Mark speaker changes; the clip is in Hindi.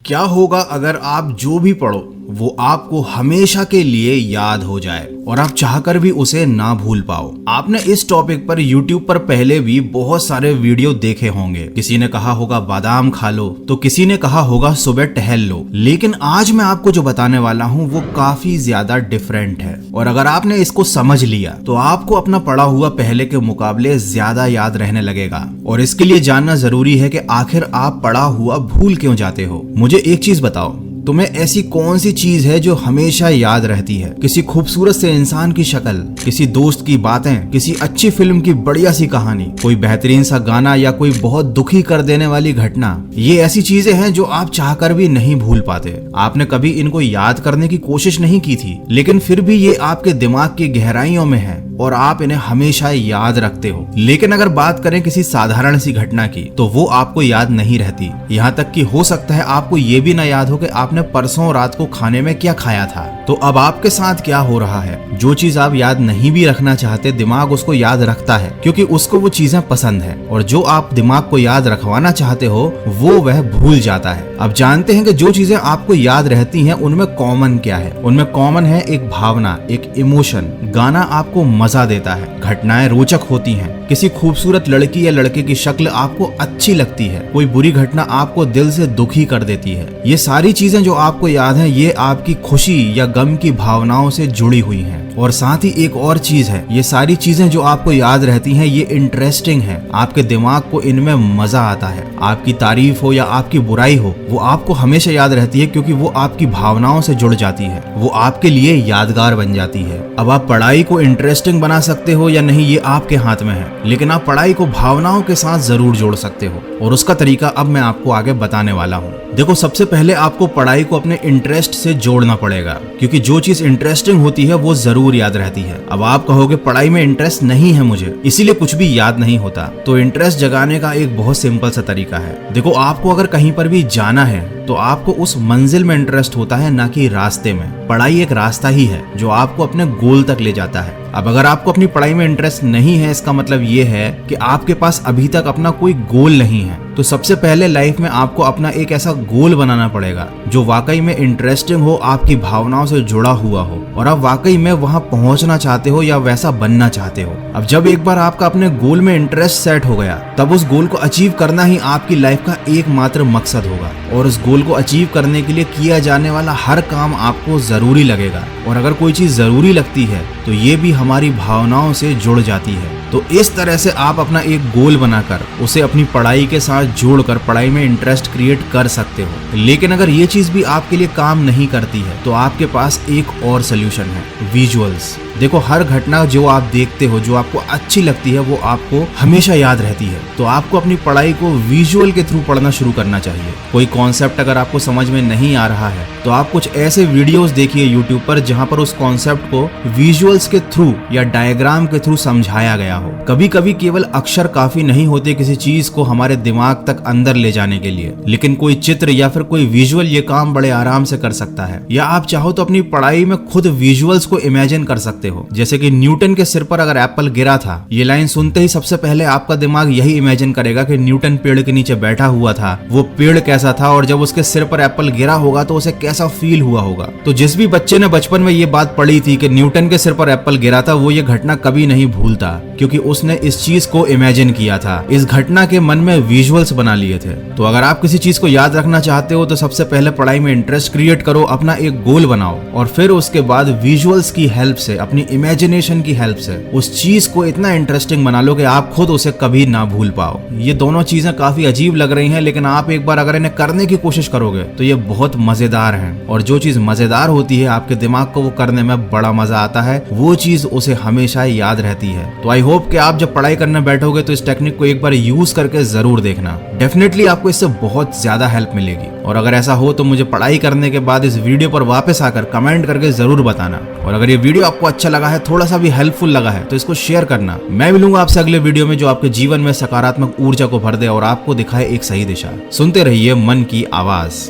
Speaker 1: क्या होगा अगर आप जो भी पढ़ो वो आपको हमेशा के लिए याद हो जाए और आप चाहकर भी उसे ना भूल पाओ। आपने इस टॉपिक पर YouTube पर पहले भी बहुत सारे वीडियो देखे होंगे। किसी ने कहा होगा बादाम खा लो, तो किसी ने कहा होगा सुबह टहल लो। लेकिन आज मैं आपको जो बताने वाला हूँ वो काफी ज्यादा डिफरेंट है, और अगर आपने इसको समझ लिया तो आपको अपना पढ़ा हुआ पहले के मुकाबले ज्यादा याद रहने लगेगा। और इसके लिए जानना जरूरी है कि आखिर आप पढ़ा हुआ भूल क्यों जाते हो। मुझे एक चीज बताओ, तुम्हें ऐसी कौन सी चीज है जो हमेशा याद रहती है? किसी खूबसूरत से इंसान की शक्ल, किसी दोस्त की बातें, किसी अच्छी फिल्म की बढ़िया सी कहानी, कोई बेहतरीन सा गाना या कोई बहुत दुखी कर देने वाली घटना। ये ऐसी चीजें हैं जो आप चाहकर भी नहीं भूल पाते। आपने कभी इनको याद करने की कोशिश नहीं की थी, लेकिन फिर भी ये आपके दिमाग की गहराइयों में है और आप इन्हें हमेशा याद रखते हो। लेकिन अगर बात करें किसी साधारण सी घटना की, तो वो आपको याद नहीं रहती। यहाँ तक कि हो सकता है आपको ये भी ना याद हो कि आपने परसों रात को खाने में क्या खाया था। तो अब आपके साथ क्या हो रहा है? जो चीज आप याद नहीं भी रखना चाहते, दिमाग उसको याद रखता है क्योंकि उसको वो चीजें पसंद है, और जो आप दिमाग को याद रखवाना चाहते हो वो वह भूल जाता है। अब जानते हैं कि जो चीजें आपको याद रहती हैं उनमें कॉमन क्या है। उनमें कॉमन है एक भावना, एक इमोशन। गाना आपको मजा देता है, घटनाएं रोचक होती हैं, किसी खूबसूरत लड़की या लड़के की शक्ल आपको अच्छी लगती है, कोई बुरी घटना आपको दिल से दुखी कर देती है। ये सारी चीजें जो आपको याद हैं, ये आपकी खुशी या गम की भावनाओं से जुड़ी हुई हैं। और साथ ही एक और चीज है, ये सारी चीजें जो आपको याद रहती हैं ये इंटरेस्टिंग है। आपके दिमाग को इनमें मजा आता है। आपकी तारीफ हो या आपकी बुराई हो, वो आपको हमेशा याद रहती है क्योंकि वो आपकी भावनाओं से जुड़ जाती है, वो आपके लिए यादगार बन जाती है। अब आप पढ़ाई को इंटरेस्टिंग बना सकते हो या नहीं ये आपके हाथ में है, लेकिन आप पढ़ाई को भावनाओं के साथ जरूर जोड़ सकते हो, और उसका तरीका अब मैं आपको आगे बताने वाला हूँ। देखो, सबसे पहले आपको पढ़ाई को अपने इंटरेस्ट से जोड़ना पड़ेगा, क्योंकि जो चीज इंटरेस्टिंग होती है वो जरूर याद रहती है। अब आप कहोगे पढ़ाई में इंटरेस्ट नहीं है मुझे, इसीलिए कुछ भी याद नहीं होता। तो इंटरेस्ट जगाने का एक बहुत सिंपल सा तरीका है। देखो, आपको अगर कहीं पर भी जाना है तो आपको उस मंजिल में इंटरेस्ट होता है, ना कि रास्ते में। पढ़ाई एक रास्ता ही है जो आपको अपने गोल तक ले जाता है। अब अगर आपको अपनी पढ़ाई में इंटरेस्ट नहीं है, इसका मतलब ये है कि आपके पास अभी तक अपना कोई गोल नहीं है। तो सबसे पहले लाइफ में आपको अपना एक ऐसा गोल बनाना पड़ेगा जो वाकई में इंटरेस्टिंग हो, आपकी भावनाओं से जुड़ा हुआ हो, और आप वाकई में वहां पहुंचना चाहते हो या वैसा बनना चाहते हो। अब जब एक बार आपका अपने गोल में इंटरेस्ट सेट हो गया, तब उस गोल को अचीव करना ही आपकी लाइफ का एकमात्र मकसद होगा, और उस गोल को अचीव करने के लिए किया जाने वाला हर काम आपको जरूरी लगेगा। और अगर कोई चीज जरूरी लगती है तो ये भी हमारी भावनाओं से जुड़ जाती है। तो इस तरह से आप अपना एक गोल बनाकर उसे अपनी पढ़ाई के साथ जोड़कर पढ़ाई में इंटरेस्ट क्रिएट कर सकते हो। लेकिन अगर ये चीज भी आपके लिए काम नहीं करती है तो आपके पास एक और सोल्यूशन है, विजुअल्स। देखो, हर घटना जो आप देखते हो, जो आपको अच्छी लगती है, वो आपको हमेशा याद रहती है। तो आपको अपनी पढ़ाई को विजुअल के थ्रू पढ़ना शुरू करना चाहिए। कोई कॉन्सेप्ट अगर आपको समझ में नहीं आ रहा है तो आप कुछ ऐसे वीडियोस देखिए यूट्यूब पर जहां पर उस कॉन्सेप्ट को विजुअल्स के थ्रू या डायग्राम के थ्रू समझाया गया हो। कभी कभी केवल अक्षर काफी नहीं होते किसी चीज को हमारे दिमाग तक अंदर ले जाने के लिए, लेकिन कोई चित्र या फिर कोई विजुअल ये काम बड़े आराम से कर सकता है। या आप चाहो तो अपनी पढ़ाई में खुद विजुअल्स को इमेजिन कर सकते हो। जैसे कि न्यूटन के सिर पर अगर एप्पल गिरा था, ये लाइन सुनते ही सबसे पहले आपका दिमाग यही इमेजिन करेगा कि न्यूटन पेड़ के नीचे बैठा हुआ था, वो पेड़ कैसा था, और जब उसके सिर पर एप्पल गिरा होगा तो उसे कैसा फील हुआ होगा। तो जिस भी बच्चे ने बचपन में ये बात पढ़ी थी कि न्यूटन के सिर पर एप्पल गिरा था, वो ये घटना कभी नहीं भूलता, क्योंकि उसने इस चीज को इमेजिन किया था, इस घटना के मन में विजुअल्स बना लिए थे। तो अगर आप किसी चीज को याद रखना चाहते हो तो सबसे पहले पढ़ाई में इंटरेस्ट क्रिएट करो, अपना एक गोल बनाओ, और फिर उसके बाद विजुअल्स की हेल्प से, अपनी इमेजिनेशन की हेल्प से उस चीज को इतना इंटरेस्टिंग बना लो कि आप खुद उसे कभी ना भूल पाओ। ये दोनों चीजें काफी अजीब लग रही हैं, लेकिन आप एक बार अगर इन्हें करने की कोशिश करोगे तो ये बहुत मजेदार हैं। और जो चीज मजेदार होती है, आपके दिमाग को वो करने में बड़ा मजा आता है, वो चीज उसे हमेशा याद रहती है। तो आई होप कि आप जब पढ़ाई करने बैठोगे तो इस टेक्निक को एक बार यूज करके जरूर देखना। डेफिनेटली आपको इससे बहुत ज्यादा हेल्प मिलेगी। और अगर ऐसा हो तो मुझे पढ़ाई करने के बाद इस वीडियो पर वापस आकर कमेंट करके जरूर बताना। और अगर ये वीडियो आपको अच्छा लगा है, थोड़ा सा भी हेल्पफुल लगा है, तो इसको शेयर करना। मैं मिलूंगा आपसे अगले वीडियो में जो आपके जीवन में सकारात्मक ऊर्जा को भर दे और आपको दिखाए एक सही दिशा। सुनते रहिए मन की आवाज।